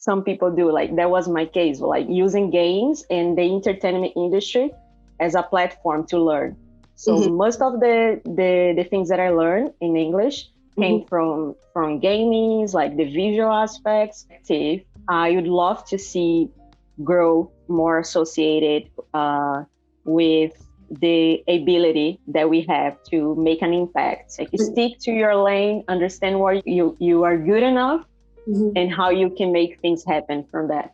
some people do. Like that was my case, like using games and the entertainment industry as a platform to learn. So most of the things that I learned in English came from gaming, like the visual aspects. I would love to see growth more associated with the ability that we have to make an impact. Like stick to your lane, understand where you are good enough, and how you can make things happen from that.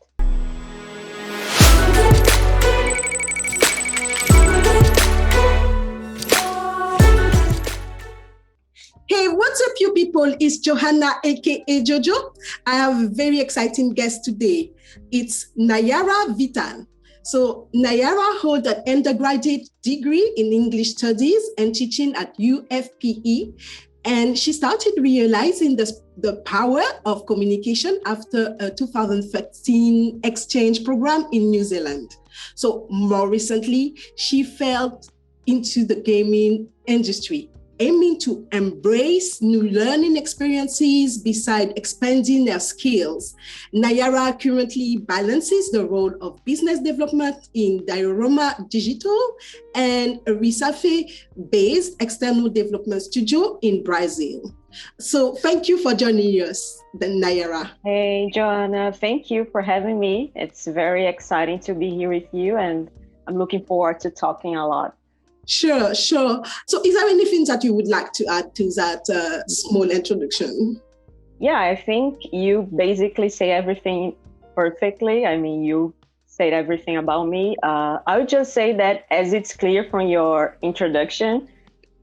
Hey, what's up, you people? It's Johanna, aka Jojo. I have a very exciting guest today. It's Nayara Vital. So Nayara holds an undergraduate degree in English studies and teaching at UFPE. And she started realizing the power of communication after a 2013 exchange program in New Zealand. So more recently, she fell into the gaming industry, aiming to embrace new learning experiences beside expanding their skills. Nayara currently balances the role of business development in Diorama Digital and a Recife-based External Development Studio in Brazil. So thank you for joining us, Nayara. Hey, Joanna, thank you for having me. It's very exciting to be here with you, and I'm looking forward to talking a lot. Sure. So is there anything that you would like to add to that small introduction? Yeah, I think you basically say everything perfectly. I mean, you said everything about me. I would just say that as it's clear from your introduction,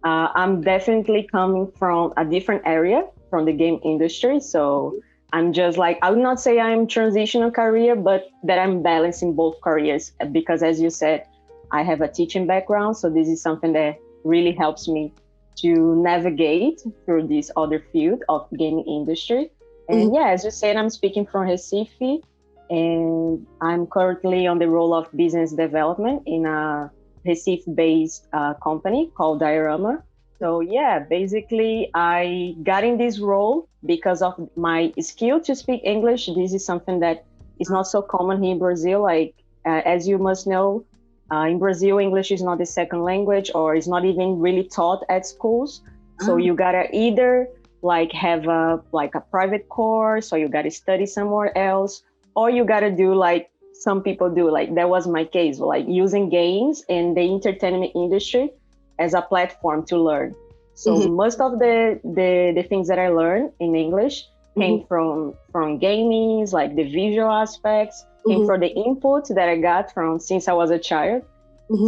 I'm definitely coming from a different area from the game industry. So I'm just like, I would not say I'm transitional career, but that I'm balancing both careers because as you said, I have a teaching background, so this is something that really helps me to navigate through this other field of gaming industry. And yeah, as you said, I'm speaking from Recife, and I'm currently on the role of business development in a Recife-based company called Diorama. So yeah, basically I got in this role because of my skill to speak English. This is something that is not so common here in Brazil. Like, as you must know, in Brazil, English is not the second language or is not even really taught at schools. So you gotta either like have a private course or you gotta study somewhere else, or you gotta do like some people do. Like that was my case, like using games and the entertainment industry as a platform to learn. So most of the things that I learned in English came from gaming, like the visual aspects, came from the input that I got from since I was a child.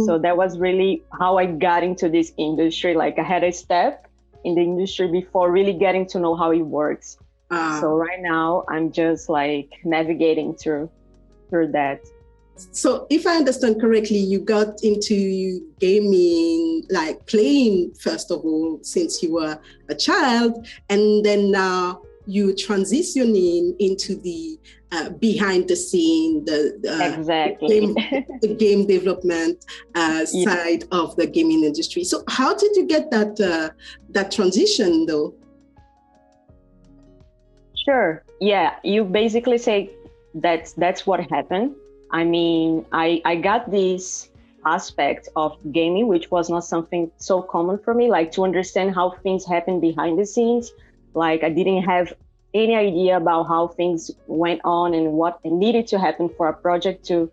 So that was really how I got into this industry. Like I had a step in the industry before really getting to know how it works. So right now I'm just like navigating through that. So if I understand correctly, you got into gaming, like playing first of all, since you were a child, and then now you transitioning into the behind the scene, exactly the game development side of the gaming industry. So how did you get that transition though? Sure. Yeah, you basically say that's what happened. I mean, I got this aspect of gaming, which was not something so common for me, like to understand how things happen behind the scenes. Like I didn't have any idea about how things went on and what needed to happen for a project to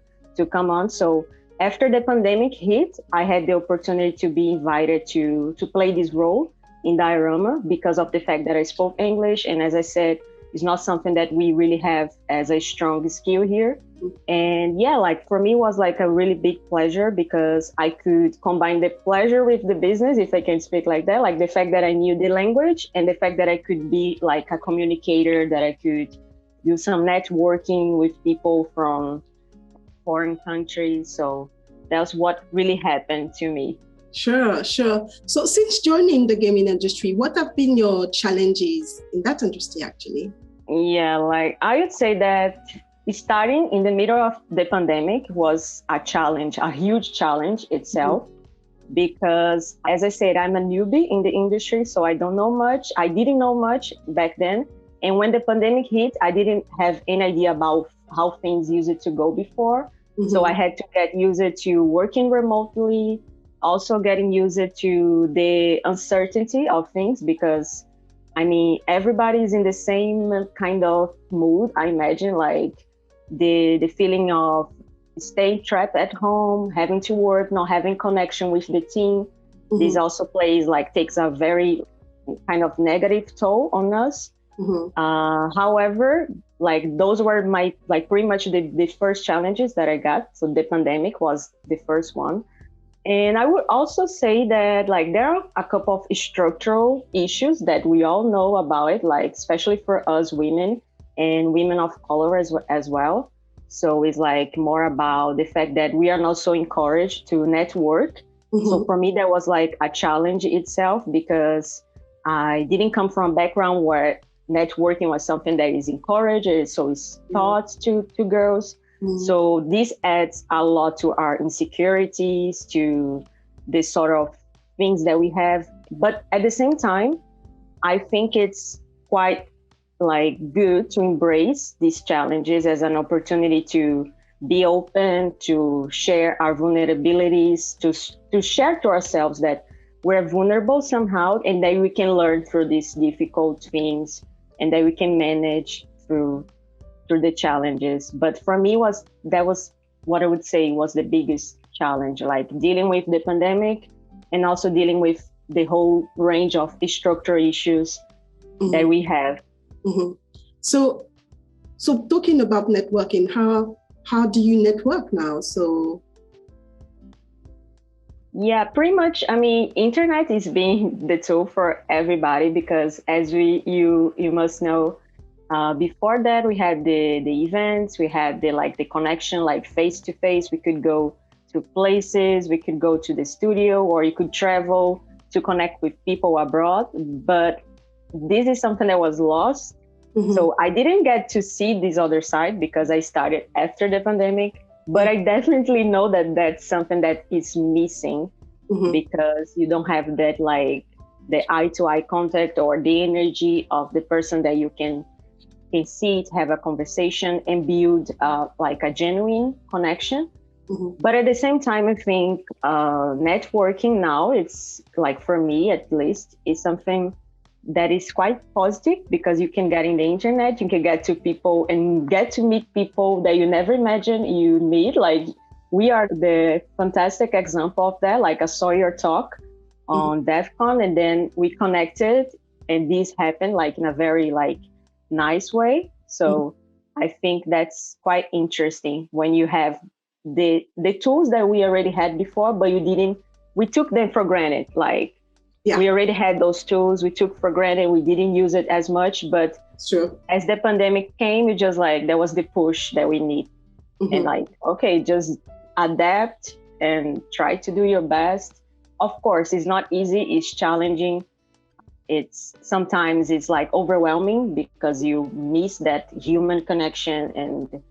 come on. So after the pandemic hit, I had the opportunity to be invited to play this role in Diorama because of the fact that I spoke English. And as I said, it's not something that we really have as a strong skill here. And yeah, like for me, it was like a really big pleasure because I could combine the pleasure with the business, if I can speak like that, like the fact that I knew the language and the fact that I could be like a communicator, that I could do some networking with people from foreign countries. So that's what really happened to me. Sure. So since joining the gaming industry, what have been your challenges in that industry actually? Yeah, like I would say that starting in the middle of the pandemic was a challenge, a huge challenge itself, because as I said, I'm a newbie in the industry, so I don't know much. I didn't know much back then. And when the pandemic hit, I didn't have any idea about how things used to go before. So I had to get used to working remotely, also getting used to the uncertainty of things, because I mean, everybody's in the same kind of mood, I imagine, like the feeling of staying trapped at home, having to work, not having connection with the team. This also takes a very kind of negative toll on us. However, like those were my, like pretty much the first challenges that I got. So the pandemic was the first one. And I would also say that like there are a couple of structural issues that we all know about it, like especially for us women and women of color as well. So it's like more about the fact that we are not so encouraged to network. So for me, that was like a challenge itself, because I didn't come from a background where networking was something that is encouraged, so it's taught to girls. So this adds a lot to our insecurities, to the sort of things that we have. But at the same time, I think it's quite like good to embrace these challenges as an opportunity to be open, to share our vulnerabilities, to share to ourselves that we're vulnerable somehow, and that we can learn through these difficult things, and that we can manage through the challenges. But for me, that was what I would say was the biggest challenge, like dealing with the pandemic and also dealing with the whole range of structural issues that we have. So talking about networking, how do you network now? So yeah, pretty much. I mean, internet is being the tool for everybody, because as you must know, before that we had the events, we had the connection, like face to face. We could go to places, we could go to the studio, or you could travel to connect with people abroad. But this is something that was lost. So I didn't get to see this other side because I started after the pandemic. But I definitely know that that's something that is missing, because you don't have that, like the eye-to-eye contact or the energy of the person that you can see it, have a conversation, and build like a genuine connection. But at the same time, I think networking now, it's like, for me at least, is something that is quite positive, because you can get in the internet, you can get to people and get to meet people that you never imagined you meet. Like we are the fantastic example of that. Like I saw your talk on DEF CON, and then we connected, and this happened like in a very like nice way. So I think that's quite interesting when you have the tools that we already had before, but we took them for granted. Like we already had those tools, we took for granted, we didn't use it as much. But as the pandemic came, it just like, that was the push that we need. And like, okay, just adapt and try to do your best. Of course, it's not easy, it's challenging. Sometimes it's like overwhelming, because you miss that human connection, and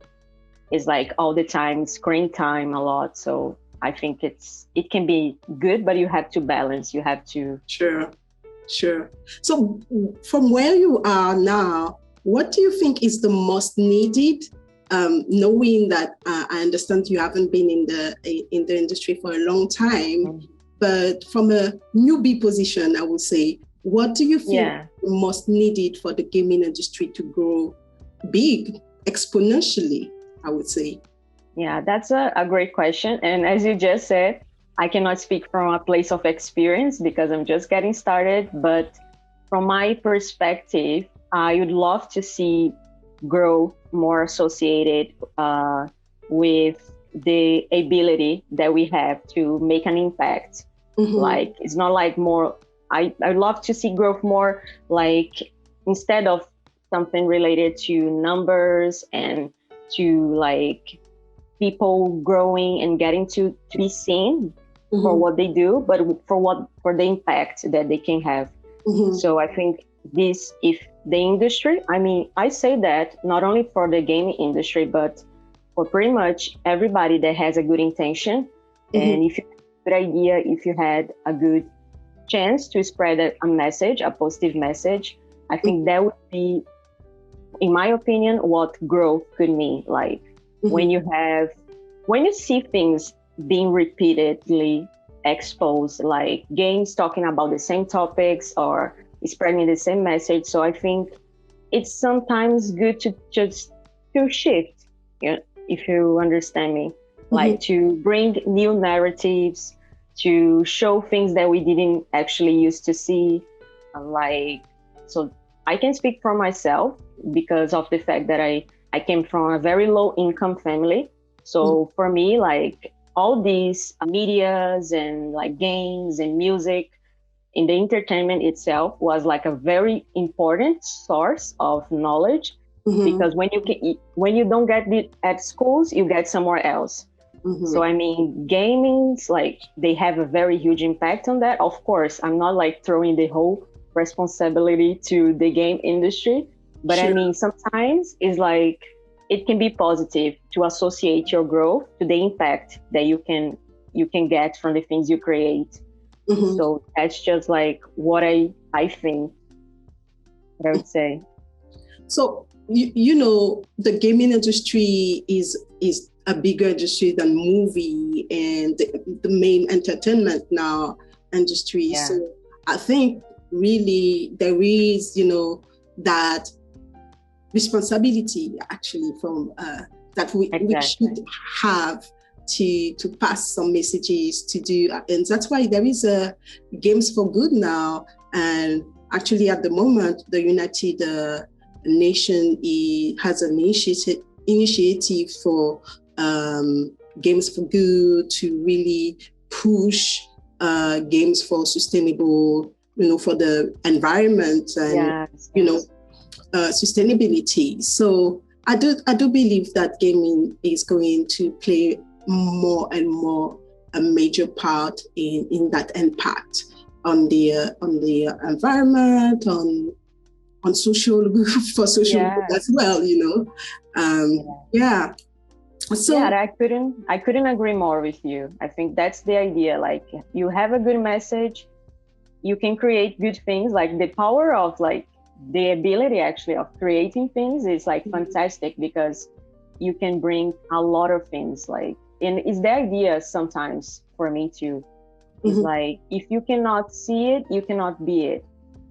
it's like all the time screen time a lot. So I think it can be good, but you have to balance. You have to. Sure. So from where you are now, what do you think is the most needed? Knowing that I understand you haven't been in the industry for a long time, but from a newbie position, I would say, what do you think is most needed for the gaming industry to grow big, exponentially, I would say? Yeah, that's a great question. And as you just said, I cannot speak from a place of experience because I'm just getting started. But from my perspective, I would love to see growth more associated with the ability that we have to make an impact. Like, it's not like more, I'd love to see growth more like, instead of something related to numbers and to like people growing and getting to be seen for what they do, but for the impact that they can have. So I think if the industry, I mean, I say that not only for the gaming industry, but for pretty much everybody that has a good intention. And if you have a good idea, if you had a good chance to spread a message, a positive message, I think that would be in my opinion, what growth could mean. Like when you see things being repeatedly exposed, like games talking about the same topics or spreading the same message. So I think it's sometimes good to just to shift, you know, if you understand me, like to bring new narratives, to show things that we didn't actually used to see. Like, so I can speak for myself because of the fact that I came from a very low income family. So for me, like all these medias and like games and music in the entertainment itself was like a very important source of knowledge, because when you don't get it at schools, you get somewhere else. So I mean, gamings, like they have a very huge impact on that. Of course, I'm not like throwing the whole responsibility to the game industry, but I mean, sometimes it's like it can be positive to associate your growth to the impact that you can get from the things you create. So that's just like what I think, what I would say. So you know, the gaming industry is a bigger industry than movie and the main entertainment now industry. Yeah. So I think really there is, you know, that responsibility actually from that we should have to pass some messages to do, and that's why there is a Games for Good now. And actually at the moment the United Nation has an initiative for Games for Good to really push games for sustainable, you know, for the environment and you know, sustainability. So I do believe that gaming is going to play more and more a major part in that impact on the environment, on social for social good as well, you know. So I couldn't agree more with you. I think that's the idea. Like you have a good message, you can create good things. Like the power of like the ability actually of creating things is like fantastic, because you can bring a lot of things. Like, and it's the idea sometimes for me too. It's like if you cannot see it, you cannot be it.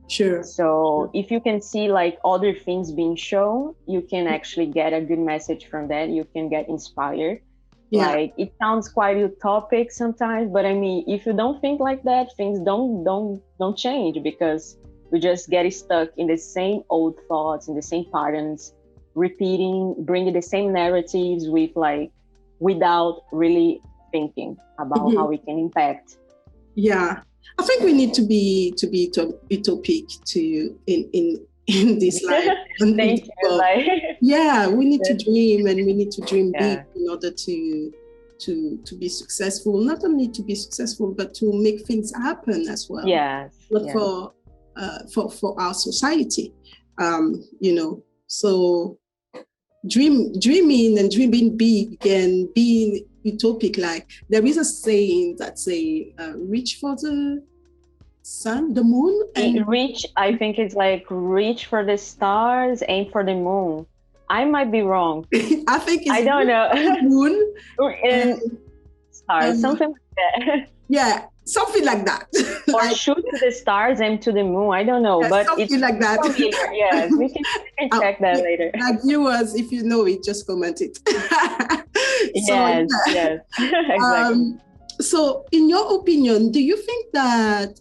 Sure. So if you can see like other things being shown, you can actually get a good message from that. You can get inspired. Yeah. Like it sounds quite utopic sometimes, but I mean, if you don't think like that, things don't change, because we just get stuck in the same old thoughts, in the same patterns, repeating, bringing the same narratives with like without really thinking about how we can impact. Yeah. I think we need to be utopic to in this life. Thank you. Yeah, we need to dream, and we need to dream big in order to be successful. Not only to be successful, but to make things happen as well. Yes. For our society, you know. So dreaming and dreaming big and being utopic. Like there is a saying that say, reach for the sun, the moon, and reach. I think it's like reach for the stars, aim for the moon. I might be wrong. I think it's I don't know. Moon and stars, something like that. Yeah, something like that. Or like, shoot to the stars, aim to the moon. I don't know, but something it's like that. familiar. Yes, we can check that later. Like viewers, if you know it, just comment it. Yes, exactly. So, in your opinion, do you think that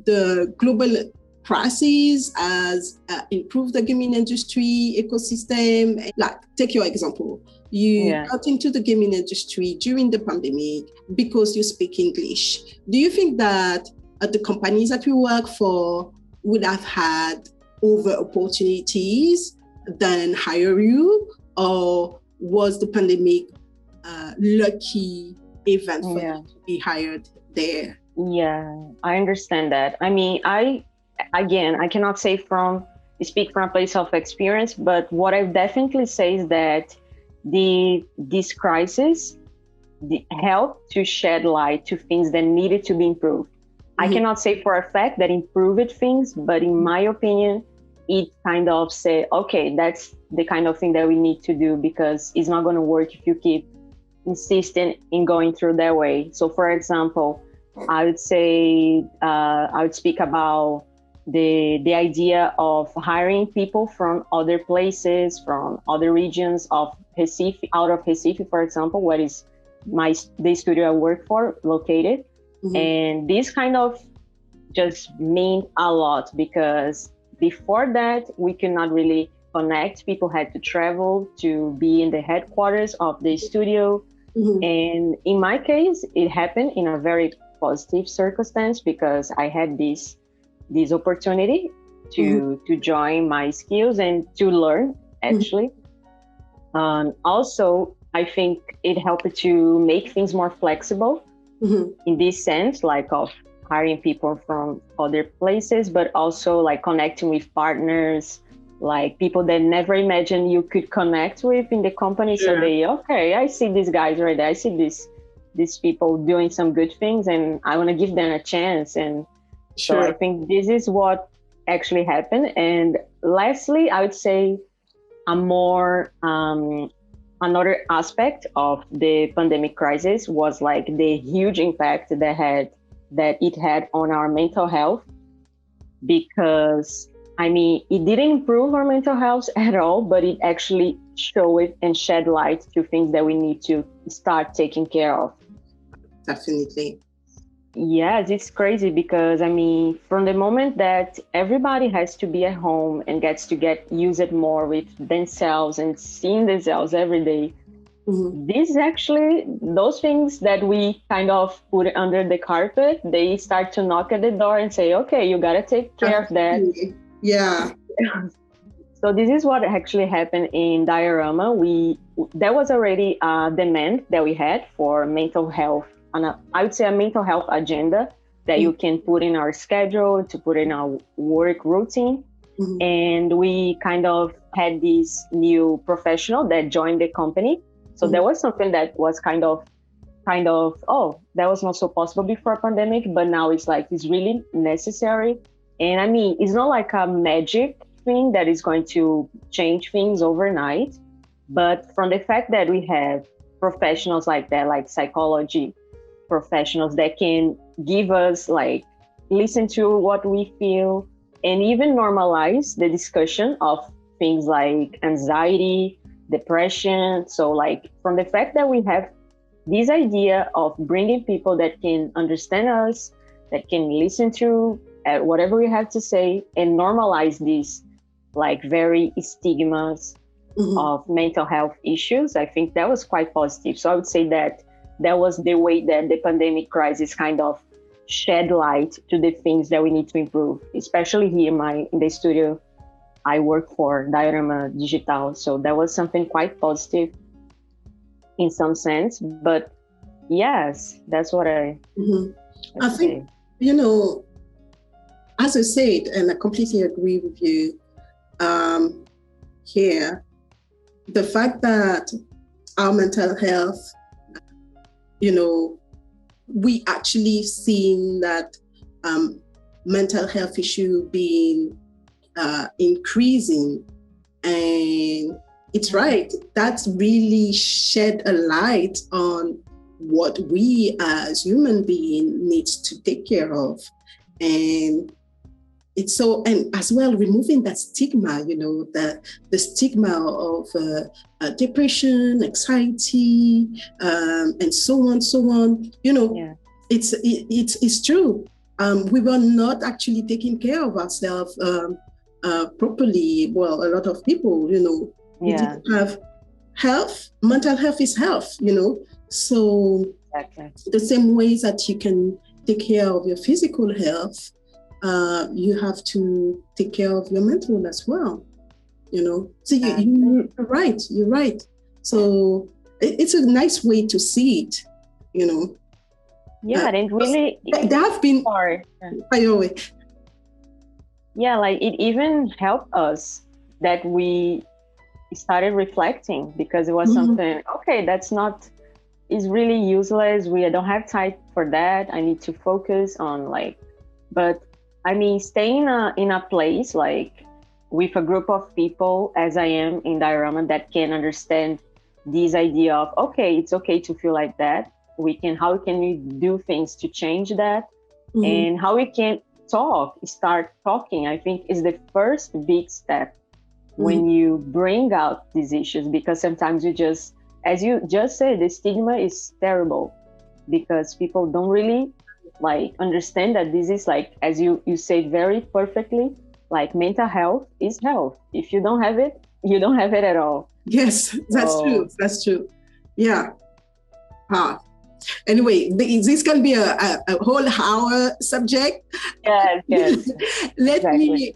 the global crisis has improved the gaming industry ecosystem? Like, take your example. You got into the gaming industry during the pandemic because you speak English. Do you think that the companies that we work for would have had over opportunities than hire you, or was the pandemic lucky event for you to be hired there? Yeah, I understand that. I mean, I cannot speak from a place of experience, but what I definitely say is that this crisis helped to shed light to things that needed to be improved. I cannot say for a fact that improved things, but in my opinion, it kind of say, okay, that's the kind of thing that we need to do, because it's not going to work if you keep insisting in going through that way. So for example, I would say, I would speak about the idea of hiring people from other places, from other regions of Recife, out of Recife, for example, what is the studio I work for located. Mm-hmm. And this kind of just meant a lot, because before that we could not really connect. People had to travel to be in the headquarters of the studio. Mm-hmm. And in my case, it happened in a very positive circumstance, because I had this opportunity to join my skills and to learn, actually. Mm-hmm. Also, I think it helped to make things more flexible, in this sense, like of hiring people from other places, but also like connecting with partners, like people that never imagined you could connect with in the company. Sure. So I see these guys right there. I see these people doing some good things, and I want to give them a chance. And sure. So I think this is what actually happened. And lastly, I would say a more another aspect of the pandemic crisis was like the huge impact that it had on our mental health, because I mean, it didn't improve our mental health at all, but it actually showed and shed light to things that we need to start taking care of. Definitely. Yes, it's crazy, because I mean, from the moment that everybody has to be at home and gets to get used more with themselves and seeing themselves every day, this actually, those things that we kind of put under the carpet, they start to knock at the door and say, okay, you got to take care of that. Yeah. So this is what actually happened in Diorama. There was already a demand that we had for mental health, I would say a mental health agenda that you can put in our schedule, to put in our work routine. Mm-hmm. And we kind of had this new professional that joined the company. So there was something that was kind of, oh, that was not so possible before a pandemic, but now it's really necessary. And I mean, it's not like a magic thing that is going to change things overnight, but from the fact that we have professionals like that, like psychology professionals that can give us, like, listen to what we feel, and even normalize the discussion of things like anxiety, depression. So like, from the fact that we have this idea of bringing people that can understand us, that can listen to whatever we have to say, and normalize these like very stigmas of mental health issues, I think that was quite positive. So I would say that was the way that the pandemic crisis kind of shed light to the things that we need to improve, especially here in the studio I work for, Diorama Digital. So that was something quite positive in some sense. But yes, that's what I think, as I said, and I completely agree with you here, the fact that our mental health, we actually seen that mental health issue being increasing, and it's right. That's really shed a light on what we as human beings needs to take care of, and it's so, and as well removing that stigma, the stigma of depression, anxiety, and so on. It's true. We were not actually taking care of ourselves properly. Well, a lot of people, we didn't have health. Mental health is health, So exactly. The same ways that you can take care of your physical health, you have to take care of your mental as well, So you're right. So it's a nice way to see it, Yeah, and really, there have been. Yeah, like it even helped us that we started reflecting, because it was something, okay, it's really useless. We don't have time for that. I need to focus on but I mean, staying in a place like with a group of people as I am in Diorama that can understand this idea of, okay, it's okay to feel like that. How can we do things to change that? And how we can start talking, I think is the first big step when you bring out these issues, because sometimes as you just said, the stigma is terrible because people don't really like understand that this is like, as you said very perfectly, like mental health is health. If you don't have it, you don't have it at all. Yes, that's true. That's true. Yeah. Anyway, this can be a whole hour subject. Yes. Let me,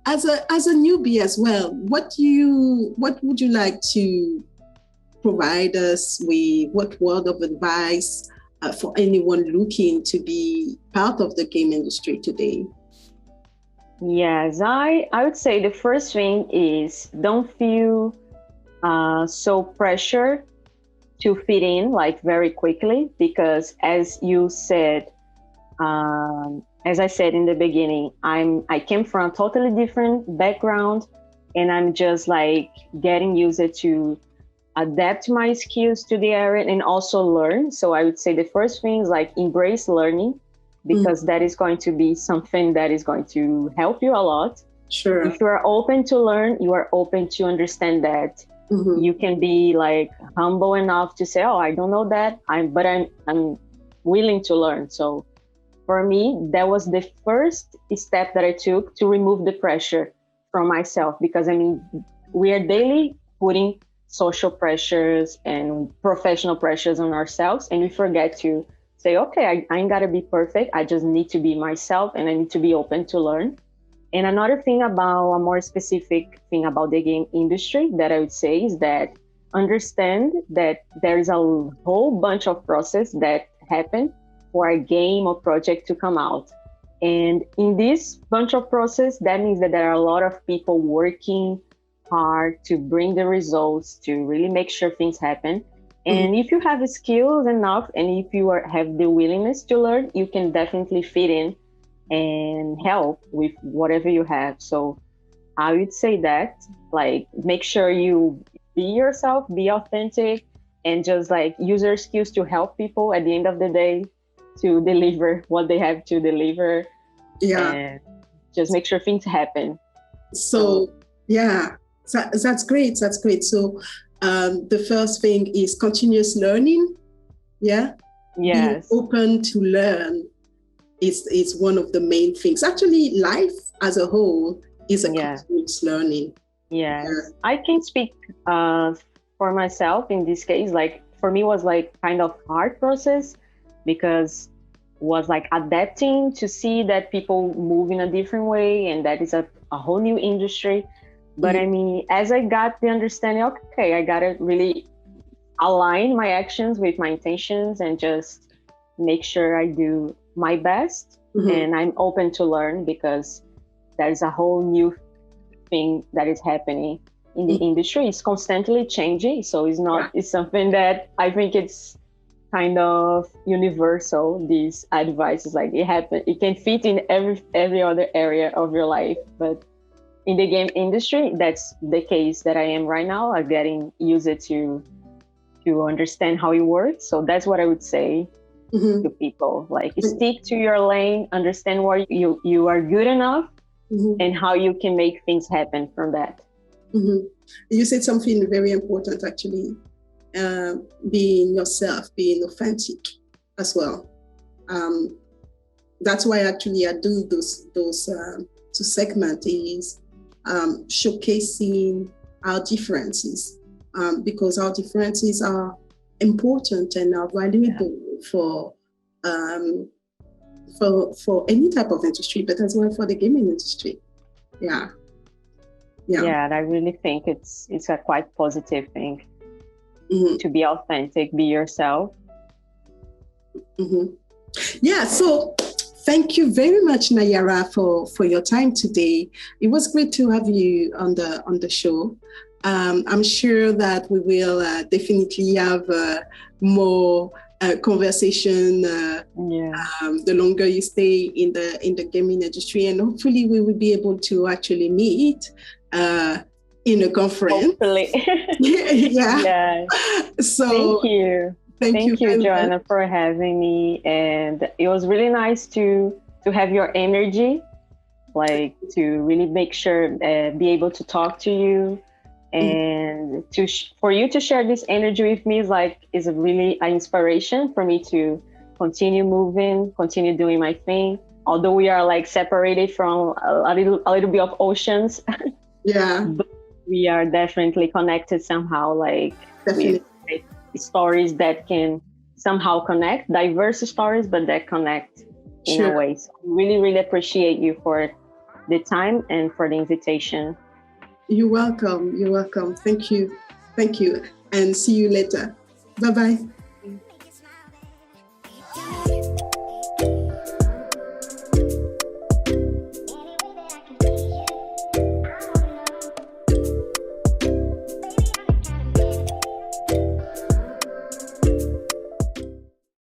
as a newbie as well, what would you like to provide us with? What word of advice for anyone looking to be part of the game industry today? Yes, I would say the first thing is don't feel so pressured to fit in like very quickly, because as you said, as I said in the beginning, I came from a totally different background, and I'm just like getting used to adapt my skills to the area and also learn. So I would say the first thing is like embrace learning, because that is going to be something that is going to help you a lot. Sure. If you are open to learn, you are open to understand that you can be like humble enough to say, oh, I don't know that, but I'm willing to learn. So for me, that was the first step that I took to remove the pressure from myself, because I mean, we are daily putting social pressures and professional pressures on ourselves, and we forget to say, okay, I ain't gotta be perfect. I just need to be myself, and I need to be open to learn. And another thing about a more specific thing about the game industry that I would say is that understand that there is a whole bunch of process that happen for a game or project to come out. And in this bunch of process, that means that there are a lot of people working hard to bring the results, to really make sure things happen. And if you have skills enough, and if you have the willingness to learn, you can definitely fit in and help with whatever you have. So I would say that, like, make sure you be yourself, be authentic, and just like use your skills to help people at the end of the day to deliver what they have to deliver. Yeah. And just make sure things happen. So yeah, that's great. That's great. So the first thing is continuous learning. Yeah. Yes. Being open to learn is one of the main things. Actually, life as a whole is a continuous learning. Yes. Yeah. I can speak for myself in this case. Like for me, it was like kind of hard process, because was like adapting to see that people move in a different way, and that is a whole new industry. But I mean, as I got the understanding, okay, I gotta really align my actions with my intentions and just make sure I do my best. And I'm open to learn, because there's a whole new thing that is happening in the industry. It's constantly changing. So it's not, it's something that I think it's kind of universal. This advice is like, it can fit in every other area of your life. But in the game industry, that's the case that I am right now. I'm getting used to understand how it works. So that's what I would say to people. Like, stick to your lane, understand where you are good enough, and how you can make things happen from that. You said something very important, actually. Being yourself, being authentic as well. That's why actually I do those to segment is showcasing our differences, because our differences are important and are valuable for any type of industry, but as well for the gaming industry. Yeah, and I really think it's a quite positive thing to be authentic, be yourself. Yeah, so thank you very much, Nayara, for your time today. It was great to have you on the show. I'm sure that we will definitely have more conversation. The longer you stay in the gaming industry, and hopefully we will be able to actually meet in a conference. Hopefully. Yeah. So thank you, Joanna, for having me. And it was really nice to have your energy, like to really make sure be able to talk to you, and for you to share this energy with me is really an inspiration for me to continue moving, continue doing my thing. Although we are like separated from a little bit of oceans. Yeah. But we are definitely connected somehow, with stories that can somehow connect, diverse stories, but that connect in a way. So I really, really appreciate you for the time and for the invitation. You're welcome. Thank you. And see you later. Bye-bye.